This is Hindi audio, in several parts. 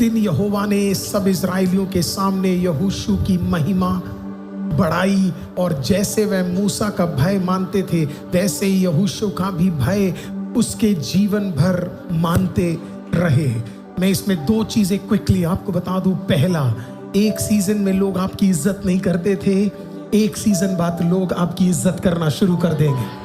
दिन यहोवा ने सब इजराइलियों के सामने यहोशू की महिमा बढ़ाई, और जैसे वह मूसा का भय मानते थे वैसे ही यहोशू का भी भय उसके जीवन भर मानते रहे। मैं इसमें दो चीजें क्विकली आपको बता दूं। पहला, एक सीजन में लोग आपकी इज्जत नहीं करते थे, एक सीजन बाद लोग आपकी इज्जत करना शुरू कर देंगे।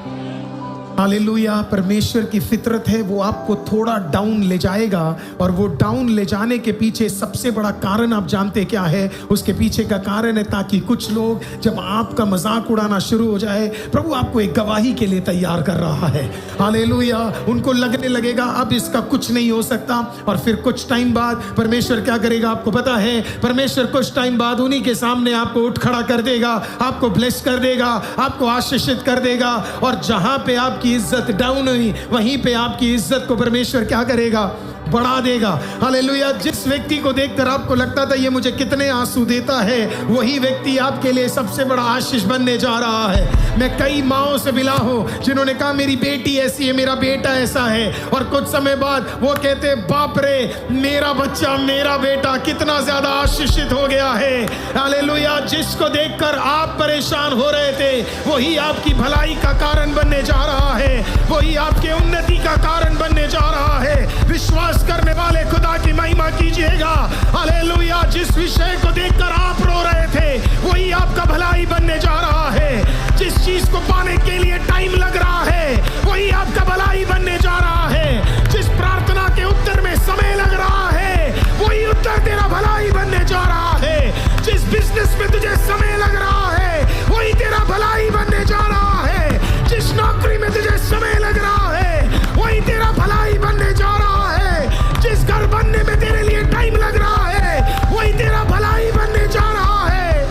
हालेलुया। परमेश्वर की फितरत है, वो आपको थोड़ा डाउन ले जाएगा, और वो डाउन ले जाने के पीछे सबसे बड़ा कारण आप जानते क्या है? उसके पीछे का कारण है ताकि कुछ लोग जब आपका मजाक उड़ाना शुरू हो जाए, प्रभु आपको एक गवाही के लिए तैयार कर रहा है। हालेलुया। उनको लगने लगेगा अब इसका कुछ नहीं हो सकता, और फिर कुछ टाइम बाद परमेश्वर क्या करेगा आपको पता है? परमेश्वर कुछ टाइम बाद उन्हीं के सामने आपको उठ खड़ा कर देगा, आपको ब्लेस कर देगा, आपको आशीषित कर देगा, और जहां पे आपकी इज्जत डाउन हुई वहीं पे आपकी इज्जत को परमेश्वर क्या करेगा? बढ़ा देगा। हालेलुया। जिस व्यक्ति को देखकर आपको लगता था ये मुझे कितने आंसू देता है, वही व्यक्ति आपके लिए सबसे बड़ा आशीष बनने जा रहा है। मैं कई माओं से मिला हूं जिन्होंने कहा मेरी बेटी ऐसी है, मेरा बेटा ऐसा है, और कुछ समय बाद वो कहते बाप रे, मेरा बच्चा, मेरा बेटा कितना ज्यादा आशीषित हो गया है। हालेलुया। जिसको देखकर आप परेशान हो रहे थे वही आपकी भलाई का कारण बनने जा रहा है, वही आपके उन्नति का कारण बनने जा रहा है। विश्वास करने वाले खुदा की महिमा कीजिएगा। हालेलुया। जिस विषय को देखकर आप रो रहे थे वही आपका भलाई बनने जा रहा है। जिस चीज को पाने के लिए टाइम लग रहा है वही आपका भलाई बनने जा रहा है। जिस प्रार्थना के उत्तर में समय लग रहा है वही उत्तर तेरा भलाई बनने जा रहा है। जिस बिजनेस में तुझे समय लग रहा है वही तेरा भलाई बनने जा रहा है। जिस नौकरी में तुझे समय लग रहा है वही तेरा भलाई बनने जा रहा है। जिस घर बनने में तेरे लिए टाइम लग रहा है वही तेरा भलाई बनने जा रहा है।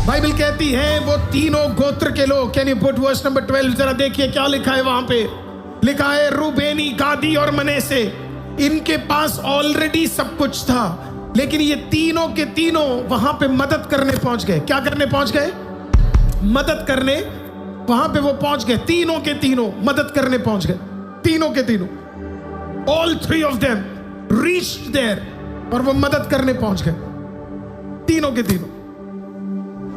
बाइबल कहती है वो तीनों गोत्र के लोग, can you put verse number 12 जरा देखिए क्या लिखा है वहां पे? लिखा है रूबेनी, गादी और मनेसे, इनके पास ऑलरेडी सब कुछ था, लेकिन ये तीनों के तीनों वहां पे मदद करने पहुंच गए। क्या करने पहुंच गए? मदद करने वहां पे वो पहुंच गए। तीनों के तीनों मदद करने पहुंच गए। तीनों के तीनों, all three of them reached there, और वो मदद करने पहुंच गए। तीनों के तीनों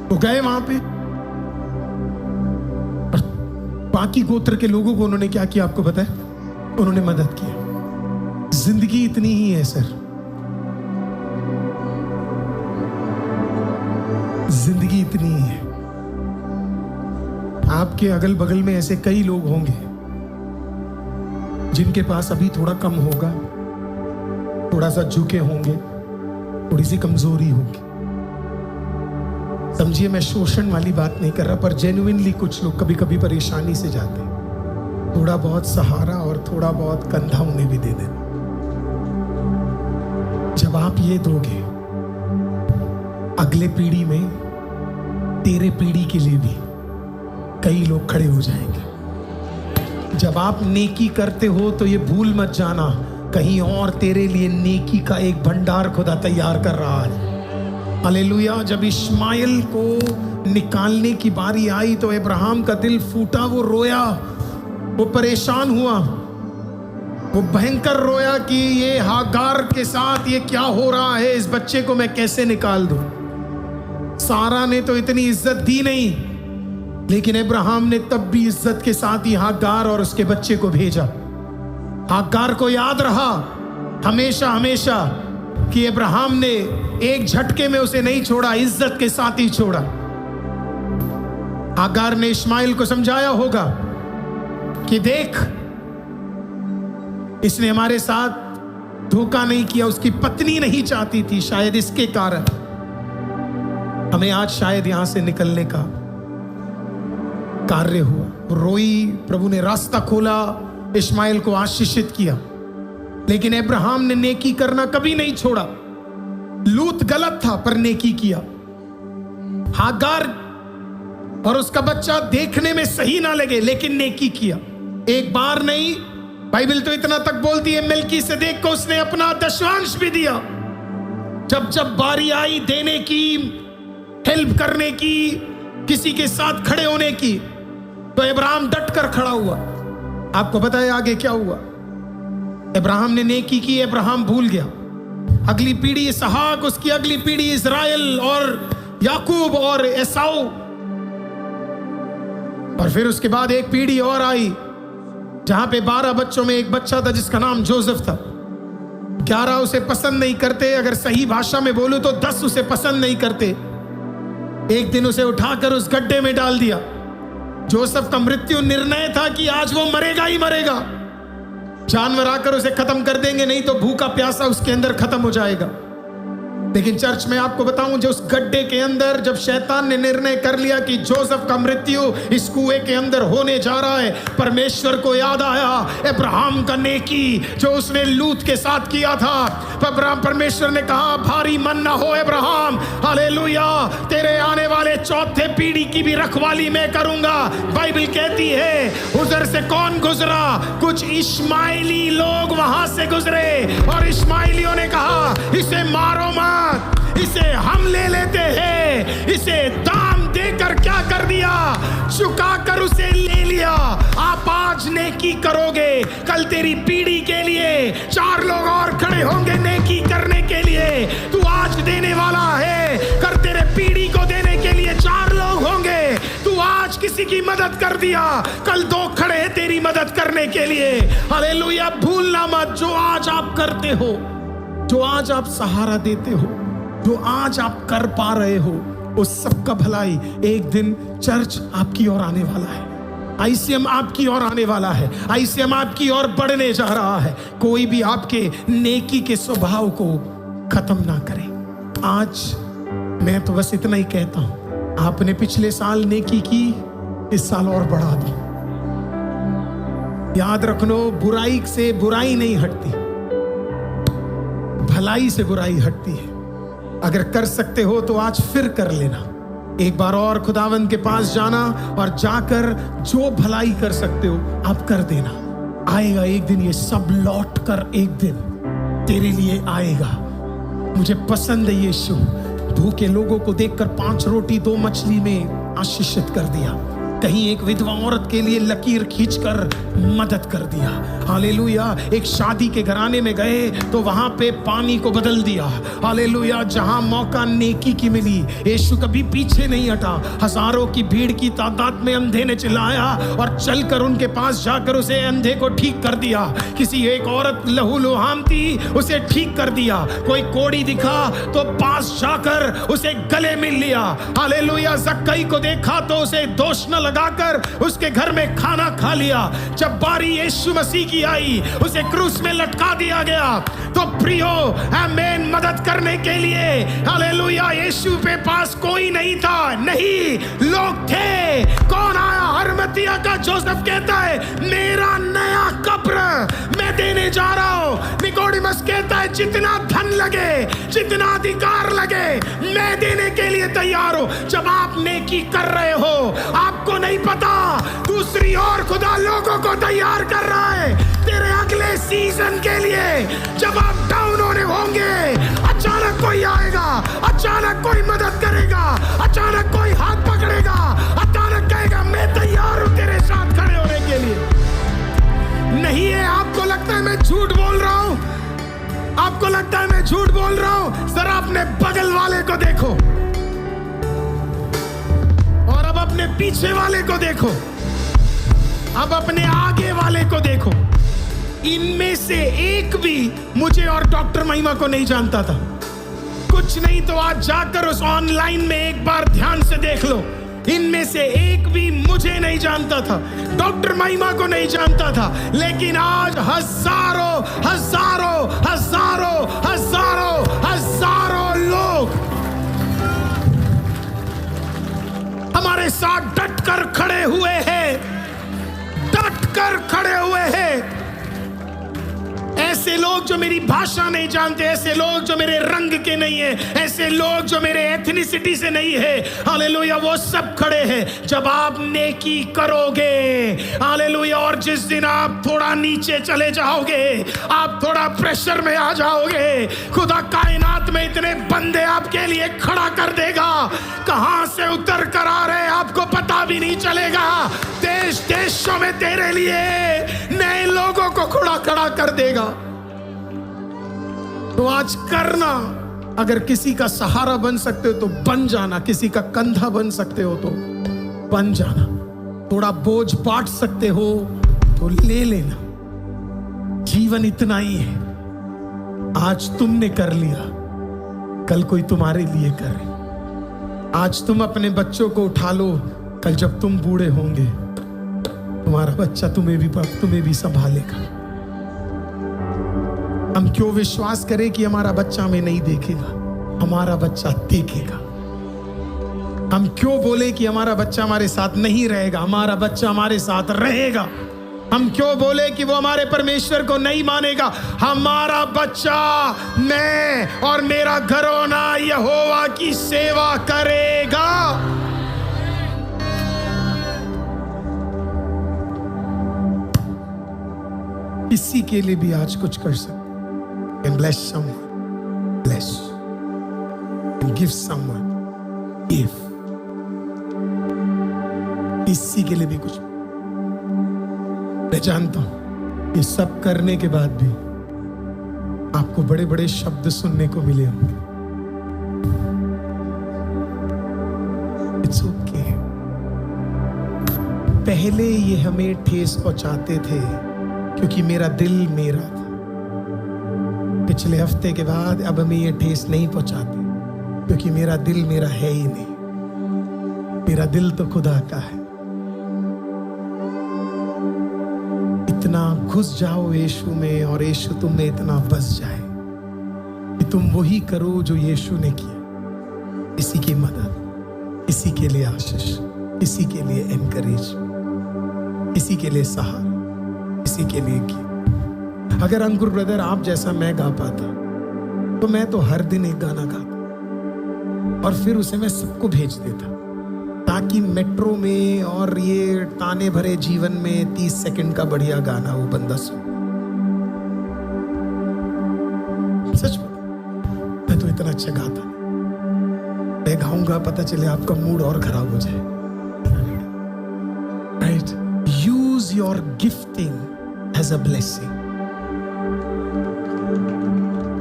वो गए वहां पे, और बाकी गोत्र के लोगों को उन्होंने क्या किया आपको पता है? उन्होंने मदद किया। जिंदगी इतनी ही है सर, जिंदगी इतनी ही है। आपके अगल बगल में ऐसे कई लोग होंगे जिनके पास अभी थोड़ा कम होगा, थोड़ा सा झुके होंगे, थोड़ी सी कमजोरी होगी। समझिए मैं शोषण वाली बात नहीं कर रहा, पर जेन्युइनली कुछ लोग कभी कभी परेशानी से जाते हैं। थोड़ा बहुत सहारा और थोड़ा बहुत कंधा उन्हें भी दे देना। जब आप ये दोगे, अगले पीढ़ी में तेरे पीढ़ी के लिए भी कई लोग खड़े हो जाएंगे। जब आप नेकी करते हो तो ये भूल मत जाना, कहीं और तेरे लिए नेकी का एक भंडार खुदा तैयार कर रहा है। हालेलुया। जब इश्माइल को निकालने की बारी आई तो अब्राहम का दिल फूटा, वो रोया, वो परेशान हुआ, वो भयंकर रोया कि ये हागार के साथ ये क्या हो रहा है, इस बच्चे को मैं कैसे निकाल दूं। सारा ने तो इतनी इज्जत दी नहीं, लेकिन अब्राहम ने तब भी इज्जत के साथ ही हागार और उसके बच्चे को भेजा। हागार को याद रहा हमेशा हमेशा कि अब्राहम ने एक झटके में उसे नहीं छोड़ा, इज्जत के साथ ही छोड़ा। हागार ने इश्माइल को समझाया होगा कि देख, इसने हमारे साथ धोखा नहीं किया, उसकी पत्नी नहीं चाहती थी, शायद इसके कारण हमें आज शायद यहां से निकलने का कार्य हुआ। रोई, प्रभु ने रास्ता खोला, इश्माइल को आशीषित किया, लेकिन अब्राहम ने नेकी करना कभी नहीं छोड़ा। लूत गलत था पर नेकी किया। हागार और उसका बच्चा देखने में सही ना लगे लेकिन नेकी किया। एक बार नहीं, बाइबल तो इतना तक बोलती है मेल्कीसेदेक को उसने अपना दशवांश भी दिया। जब जब बारी आई देने की, हेल्प करने की, किसी के साथ खड़े होने की, तो अब्राहम डट कर खड़ा हुआ। आपको पता है आगे क्या हुआ? अब्राहम ने नेकी की, अब्राहम भूल गया। अगली पीढ़ी इसहाक, उसकी अगली पीढ़ी इस्राएल और याकूब और एसाऊ, और फिर उसके बाद एक पीढ़ी और आई जहां पे 12 बच्चों में एक बच्चा था जिसका नाम जोसेफ था। 11 उसे पसंद नहीं करते, अगर सही भाषा में बोलूं तो 10 उसे पसंद नहीं करते। एक दिन उसे उठाकर उस गड्ढे में डाल दिया। जोसेफ का मृत्यु निर्णय था कि आज वो मरेगा ही मरेगा। जानवर आकर उसे खत्म कर देंगे, नहीं तो भूखा प्यासा उसके अंदर खत्म हो जाएगा। लेकिन चर्च में आपको बताऊं, जो उस गड्ढे के अंदर जब शैतान ने निर्णय कर लिया कि जोसेफ का मृत्यु इस कुएं के अंदर होने जा रहा है, परमेश्वर को याद आया अब्राहम का नेकी जो उसने लूत के साथ किया था। परमेश्वर ने कहा भारी मन ना हो अब्राहम, हालेलुया, तेरे आने वाले चौथे पीढ़ी की भी रखवाली मैं करूंगा। बाइबल कहती है उधर से कौन गुजरा, कुछ इश्माइली लोग वहां से गुजरे और इश्माइलियों ने कहा इसे मारो मत, इसे हम ले लेते हैं। इसे दाम देकर क्या कर दिया, चुकाकर उसे ले लिया। आप आज नेकी करोगे, कल तेरी पीढ़ी के लिए 4 लोग और खड़े होंगे नेकी करने के लिए। तू आज देने वाला है, कर तेरे पीढ़ी को देने के लिए 4 लोग होंगे। तू आज किसी की मदद कर दिया, कल 2 खड़े हैं तेरी मदद करने के लिए। हालेलुया, भूलना मत, जो आज आप करते हो, जो आज आप सहारा देते हो, जो आज आप कर पा रहे हो, उस सब का भलाई एक दिन चर्च आपकी ओर आने वाला है। आईसीएम आपकी ओर आने वाला है। आईसीएम आपकी ओर बढ़ने जा रहा है। कोई भी आपके नेकी के स्वभाव को खत्म ना करे। आज मैं तो बस इतना ही कहता हूं, आपने पिछले साल नेकी की, इस साल और बढ़ा दो। याद रखनो, बुराई से बुराई नहीं हटती, भलाई से बुराई हटती है। अगर कर सकते हो तो आज फिर कर लेना। एक बार और खुदावंद के पास जाना और जाकर जो भलाई कर सकते हो आप कर देना। आएगा एक दिन, ये सब लौट कर एक दिन तेरे लिए आएगा। मुझे पसंद है यीशु, भूखे लोगों को देखकर 5 रोटी 2 मछली में आशीषित कर दिया। कहीं एक विधवा औरत के लिए लकीर खींचकर मदद कर दिया। हालेलुया, एक शादी के घराने में गए तो वहां पे पानी को बदल दिया। हालेलुया, जहां मौका नेकी की मिली, यीशु कभी पीछे नहीं हटा। हजारों की भीड़ की तादाद में अंधे ने चिल्लाया और चलकर उनके पास जाकर उसे अंधे को ठीक कर दिया। किसी एक औरत लहूलुहान थी, उसे ठीक कर दिया। कोई कोढ़ी दिखा तो पास जाकर उसे गले मिल लिया। हालेलुया, जक्कई को देखा तो उसे दोष न लगाकर उसके घर में खाना खा लिया। जब बारी यीशु मसीह की आई, उसे क्रूस में लटका दिया गया। तो प्रियो, आमीन, मदद करने के लिए हालेलुया यीशु के पास कोई नहीं था, नहीं, लोग थे। कौन आया? अरमतिया का जोसेफ कहता है मेरा नया कब्र मैं देने जा रहा हूं। निकोडिमस कहता है जितना धन लगे, जितना अधिकार लगे, मैं देने के लिए तैयार हूं। जब आप नेकी कर रहे हो, आपको नहीं पता दूसरी ओर खुदा लोगों को तैयार कर रहा है तेरे अगले सीजन के लिए। जब आप डाउन होने होंगे, अचानक कोई आएगा, अचानक कोई मदद करेगा, अचानक कोई हाथ पकड़ेगा, अचानक कहेगा मैं तैयार हूं तेरे साथ खड़े होने के लिए। नहीं है, आपको लगता है मैं झूठ बोल रहा हूं, आपको लगता है मैं झूठ बोल रहा हूं। जरा अपने बगल वाले को देखो और अब अपने पीछे वाले को देखो, अब अपने आगे वाले को देखो। इनमें से एक भी मुझे और डॉक्टर महिमा को नहीं जानता था। कुछ नहीं तो आज जाकर उस ऑनलाइन में एक बार ध्यान से देख लो। इनमें से एक भी मुझे नहीं जानता था, डॉक्टर महिमा को नहीं जानता था, लेकिन आज हजारों हजारों हजारों हजारों हजारों लोग हमारे साथ डटकर खड़े हुए हैं, डटकर खड़े हुए हैं। ऐसे लोग जो मेरी भाषा नहीं जानते, ऐसे लोग जो मेरे रंग के नहीं है, ऐसे लोग जो मेरे एथनिसिटी से नहीं है, हालेलुया, वो सब खड़े हैं। जब आप नेकी करोगे, हालेलुया, और जिस दिन आप थोड़ा नीचे चले जाओगे, आप थोड़ा प्रेशर में आ जाओगे। खुदा कायनात में इतने बंदे आपके लिए खड़ा कर देगा, कहां से उतर कर आ रहे आपको पता भी नहीं चलेगा। देश देशों में तेरे लिए नए लोगों को खड़ा कर देगा। तो आज करना, अगर किसी का सहारा बन सकते हो तो बन जाना, किसी का कंधा बन सकते हो तो बन जाना, थोड़ा बोझ बांट सकते हो तो ले लेना। जीवन इतना ही है, आज तुमने कर लिया, कल कोई तुम्हारे लिए करे। आज तुम अपने बच्चों को उठा लो, कल जब तुम बूढ़े होंगे तुम्हारा बच्चा तुम्हें भी संभालेगा। हम क्यों विश्वास करें कि हमारा बच्चा हमें नहीं देखेगा? हमारा बच्चा देखेगा। हम क्यों बोले कि हमारा बच्चा हमारे साथ नहीं रहेगा? हमारा बच्चा हमारे साथ रहेगा। हम क्यों बोले कि वो हमारे परमेश्वर को नहीं मानेगा? हमारा बच्चा, मैं और मेरा घराना यहोवा की सेवा करेगा। किसी के लिए भी आज कुछ कर सकते, and bless someone, bless, and give someone, give। किसी के लिए भी कुछ। मैं जानता हूं ये सब करने के बाद भी आपको बड़े बड़े शब्द सुनने को मिले होंगे। It's okay. पहले ये हमें ठेस पहुंचाते थे क्योंकि मेरा दिल मेरा था। पिछले हफ्ते के बाद अब हमें ये ठेस नहीं पहुंचाते क्योंकि मेरा दिल मेरा है ही नहीं। मेरा दिल तो खुदा का है। इतना घुस जाओ यीशु में और यीशु तुम में इतना बस जाए कि तुम वही करो जो यीशु ने किया। किसी की मदद, किसी के लिए आशीष, किसी के लिए एनकरेज, किसी के लिए सहारा, किसी के लिए गीत। अगर अंकुर ब्रदर आप जैसा मैं गा पाता तो मैं तो हर दिन एक गाना गाता और फिर उसे मैं सबको भेज देता ताकि मेट्रो में और ये ताने भरे जीवन में 30 सेकंड का बढ़िया गाना वो बंदा सुन। सच मैं तो इतना अच्छा गाता, मैं गाऊंगा पता चले आपका मूड और खराब हो जाए। Right? Use your gifting as a blessing.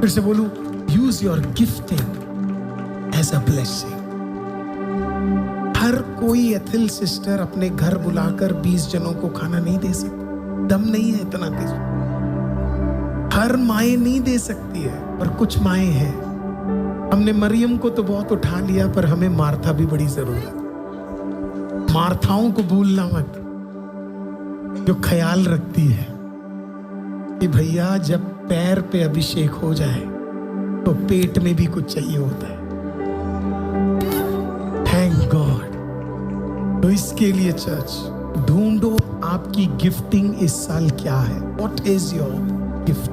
फिर से बोलूं, use your gifting as a blessing. हर कोई एथिल सिस्टर अपने घर बुलाकर 20 जनों को खाना नहीं दे सकती, दम नहीं है इतना दे। हर माएँ नहीं दे सकती है, पर कुछ माएँ हैं। हमने मरियम को तो बहुत उठा लिया, पर हमें मार्था भी बड़ी जरूरत। मार्थाओं को भूलना मत, जो ख्याल रखती है कि भैया जब पैर पे अभिषेक हो जाए तो पेट में भी कुछ चाहिए होता है। Thank God. तो इसके लिए चर्च ढूंढो आपकी गिफ्टिंग इस साल क्या है। What is your gift?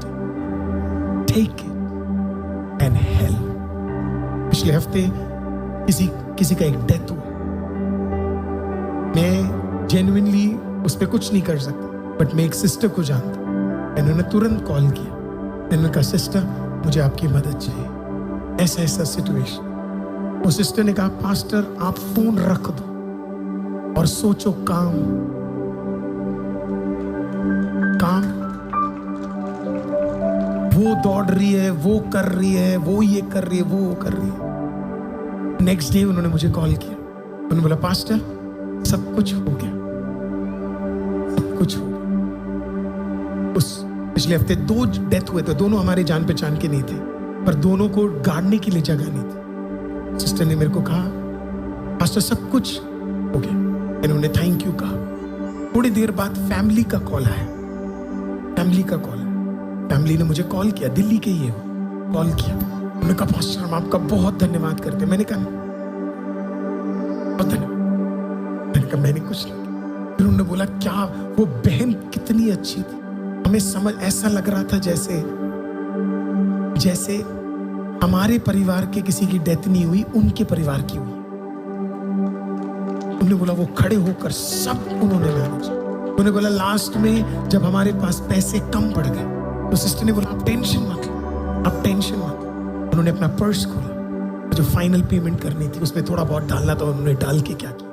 Take it and help. पिछले हफ्ते किसी का एक डेथ हुआ। मैं जेन्युइनली उस पर कुछ नहीं कर सकता, बट मैं एक सिस्टर को जानता। मैंने तुरंत कॉल किया। मैंने कहा सिस्टर मुझे आपकी मदद चाहिए, ऐसा ऐसा सिचुएशन। वो सिस्टर ने कहा पास्टर आप फोन रख दो और सोचो काम। वो दौड़ रही है, वो कर रही है, वो ये कर रही है, वो कर रही है। नेक्स्ट डे उन्होंने मुझे कॉल किया। उन्होंने बोला पास्टर सब कुछ हो गया, सब कुछ हो गया। उस पिछले हफ्ते 2 डेथ हुए थे, दोनों हमारे जान पहचान के नहीं थे, पर दोनों को गाड़ने के लिए जगह नहीं थी। सिस्टर ने मेरे को कहा पास्टर सब कुछ हो गया। इन्होंने थैंक यू कहा। थोड़ी देर बाद फैमिली का कॉल आया। फैमिली ने मुझे कॉल किया, दिल्ली के ही है, कॉल किया। उन्होंने कहा पास्टर हम आपका बहुत धन्यवाद करते। मैंने कहा बहुत धन्यवाद। मैंने कहा मैंने कुछ नहीं। फिर उन्होंने बोला क्या वो बहन कितनी अच्छी थी। हमें समझ ऐसा लग रहा था जैसे हमारे परिवार के किसी की डेथ नहीं हुई, उनके परिवार की हुई। उन्होंने बोला वो खड़े होकर सब उन्होंने मैनेज। उन्होंने बोला लास्ट में जब हमारे पास पैसे कम पड़ गए तो सिस्टर ने बोला आप टेंशन मत लो, आप टेंशन मत लो। उन्होंने अपना पर्स खोला, जो फाइनल पेमेंट करनी थी उसमें थोड़ा बहुत डालना था, उन्होंने डाल के क्या किया,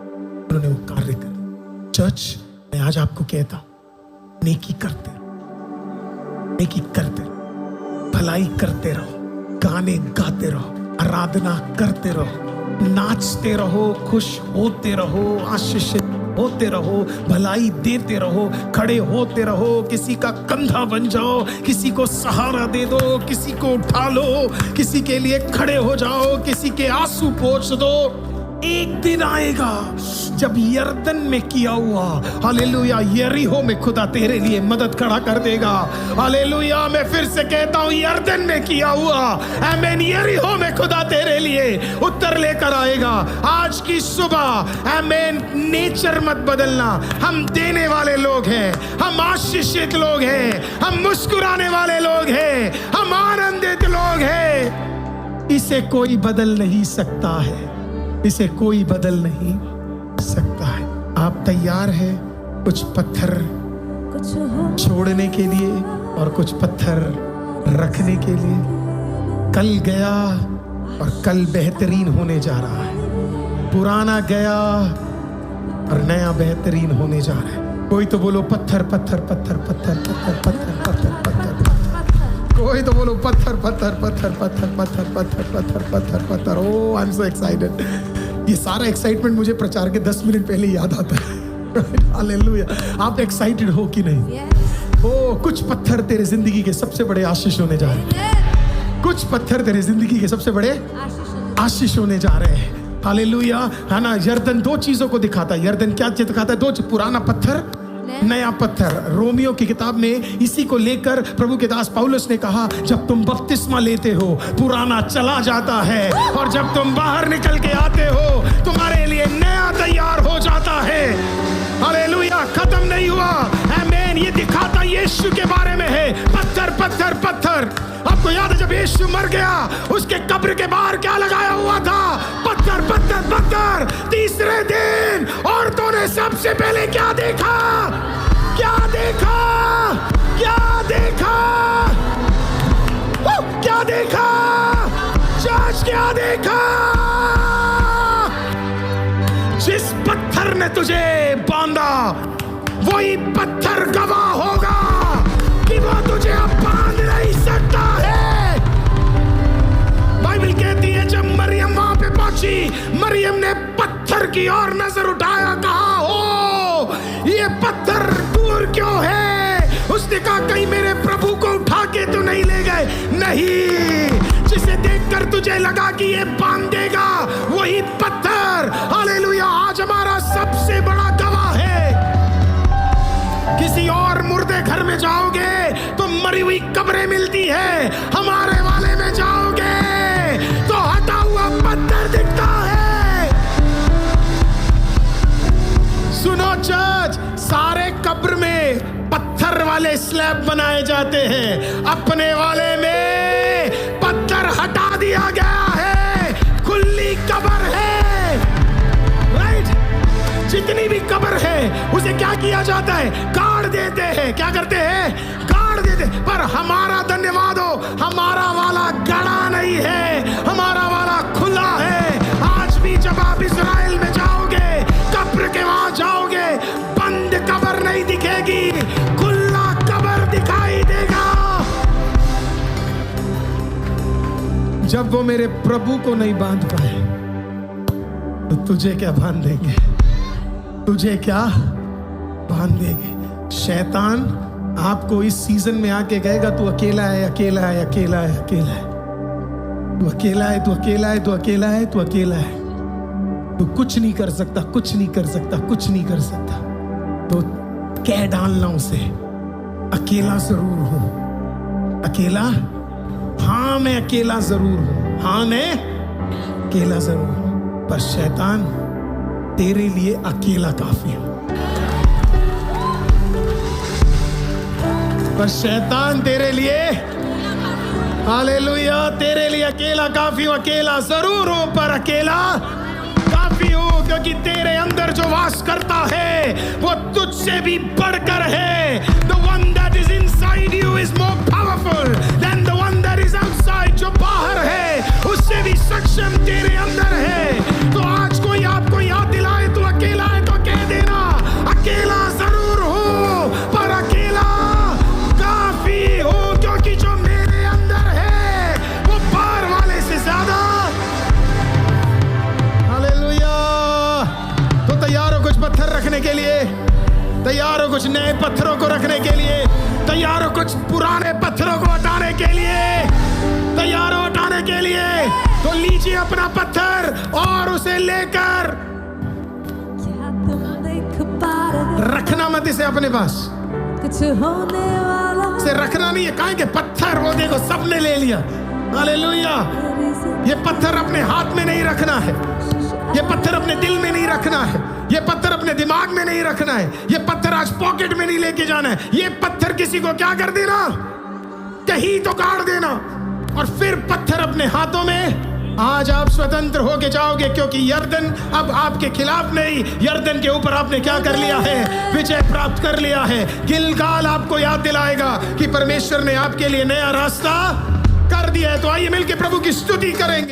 उन्होंने वो कार्य कर लिया। चर्च, मैं आज आपको कहता हूं, नेकी करते रहो, नेकी करते रहो, भलाई करते रहो, गाने गाते रहो, आराधना करते रहो, नाचते रहो, खुश होते रहो, आशीषित होते रहो, भलाई देते रहो, खड़े होते रहो, किसी का कंधा बन जाओ, किसी को सहारा दे दो, किसी को उठा लो, किसी के लिए खड़े हो जाओ, किसी के आंसू पोंछ दो। एक दिन आएगा जब यरदन में किया हुआ, हालेलुया, यरीहो में खुदा तेरे लिए मदद खड़ा कर देगा। हालेलुया, मैं फिर से कहता हूं, यरदन में किया हुआ, आमीन, यरीहो में खुदा तेरे लिए उत्तर लेकर आएगा। आज की सुबह, आमीन, नेचर मत बदलना। हम देने वाले लोग हैं, हम आशीषित लोग हैं, हम मुस्कुराने वाले लोग हैं, हम आनंदित लोग हैं। इसे कोई बदल नहीं सकता है, इसे कोई बदल नहीं सकता है। आप तैयार हैं कुछ पत्थर छोड़ने के लिए और कुछ पत्थर रखने के लिए? कल गया और कल बेहतरीन होने जा रहा है, पुराना गया और नया बेहतरीन होने जा रहा है। कोई तो बोलो पत्थर पत्थर पत्थर पत्थर पत्थर पत्थर पत्थर पत्थर, कोई तो बोलो पत्थर पत्थर पत्थर पत्थर पत्थर पत्थर पत्थर पत्थर पत्थर। ओह, आई एम सो एक्साइटेड। ये सारा एक्साइटमेंट मुझे प्रचार के 10 मिनट पहले याद आता है। हालेलुया। आप एक्साइटेड हो कि नहीं? ओ, कुछ पत्थर तेरे जिंदगी के सबसे बड़े आशीष होने जा रहे हैं। कुछ पत्थर तेरे जिंदगी के सबसे बड़े आशीष होने जा रहे हैं। हालेलुया, है ना। यरदन दो चीजों को दिखाता है। यरदन क्या दिखाता है? दो, पुराना पत्थर, नया पत्थर। रोमियो की किताब में इसी को लेकर प्रभु के दास पौलुस ने कहा, जब तुम बपतिस्मा लेते हो पुराना चला जाता है, और जब तुम बाहर निकल के आते हो तुम्हारे लिए नया तैयार हो जाता है। हालेलुया, खत्म नहीं हुआ। आमीन। ये दिखाता यीशु के बारे में है। पत्थर पत्थर पत्थर। आपको याद है जब यीशु मर गया, उसके कब्र के बाहर क्या लगाया हुआ था? पत्थर पत्थर पत्थर। तीसरे दिन औरतों ने सबसे पहले क्या देखा? क्या देखा? क्या देखा? क्या देखा? चर्च, क्या देखा? जिस पत्थर ने तुझे बांधा वही पत्थर गवाह होगा कि वो तुझे अब बांध नहीं सकता है। बाइबल कहती है जब मरियम वहां पे पहुंची, मरियम ने पत्थर की ओर नजर उठाया, कहा हो ये पत्थर दूर क्यों है? उसने कहा कहीं मेरे प्रभु को उठा के तो नहीं ले गए? नहीं, जिसे देखकर तुझे लगा कि ये बांध देगा वही पत्थर, हालेलुया, आज हमारा सबसे बड़ा गवाह है। किसी और मुर्दे घर में जाओगे तो मरी हुई कब्रें मिलती है, हमारे वाले में जाओगे तो हटा हुआ पत्थर दिखता है। सुनो चर्च, सारे कब्र में पत्थर वाले स्लैब बनाए जाते हैं, अपने वाले में पत्थर हटा दिया गया है, खुली कब्र है। राइट, जितनी भी कब्र है उसे क्या किया जाता है? गाड़ देते हैं। क्या करते हैं? गाड़ देते। पर हमारा धन्यवाद हो, हमारा वाला गड़ा नहीं है, हमारा वाला खुला है। आज भी जब आप इस्राएल में जाओगे, कब्र के वहां जाओगे, बंद कब्र नहीं दिखेगी, खुला कब्र दिखाई देगा। जब वो मेरे प्रभु को नहीं बांध पाए तो तुझे क्या बांध देंगे? तुझे क्या बांध देंगे? शैतान आपको इस सीजन में आके कहेगा तू अकेला है, अकेला है, अकेला है, अकेला है, तू अकेला है, तू अकेला है, तू अकेला है, तू अकेला है, तू कुछ नहीं कर सकता, कुछ नहीं कर सकता, कुछ नहीं कर सकता। तो कह डालना उसे, अकेला जरूर हूं। अकेला? हाँ मैं अकेला जरूर हूं, हाँ मैं अकेला जरूर हूं, पर शैतान तेरे लिए अकेला काफी हूं। पर शैतान तेरे लिए, हालेलुया, तेरे लिए अकेला काफी हूं। अकेला जरूर हूं पर अकेला काफी हूं, क्योंकि तेरे अंदर जो वास करता है वो तुझसे भी बढ़कर है। The one that is inside you is more powerful powerful than the one that is outside, जो बाहर है उससे भी सक्षम तेरे अंदर है। तो आज कोई आपको याद दिलाए तू अकेला है तो कह देना, अकेला जरूर हो पर अकेला काफी हो, क्योंकि जो मेरे अंदर है वो बाहर वाले से ज्यादा। हालेलुया। तो तैयार हो कुछ पत्थर रखने के लिए? तैयार हो कुछ नए पत्थरों को रखने के लिए? तैयार हो कुछ पुराने पत्थरों को हटाने के लिए? तैयार हो हटाने के लिए? तो लीजिए अपना पत्थर और उसे लेकर रखना मत इसे अपने पास, इसे रखना नहीं है। कहा कि पत्थर वो देखो सबने ले लिया। हालेलुया। ये पत्थर अपने हाथ में नहीं रखना है, ये पत्थर अपने दिल में नहीं रखना है, ये पत्थर अपने दिमाग में नहीं रखना है, ये पत्थर आज पॉकेट में नहीं लेके जाना है। ये पत्थर किसी को क्या कर देना, कहीं तो गाड़ देना, और फिर पत्थर अपने हाथों में। आज आप स्वतंत्र होके जाओगे, क्योंकि यरदन अब आपके खिलाफ नहीं, यरदन के ऊपर आपने क्या कर लिया है, विजय प्राप्त कर लिया है। गिलगाल आपको याद दिलाएगा कि परमेश्वर ने आपके लिए नया रास्ता कर दिया है। तो आइए मिलकर प्रभु की स्तुति करेंगे।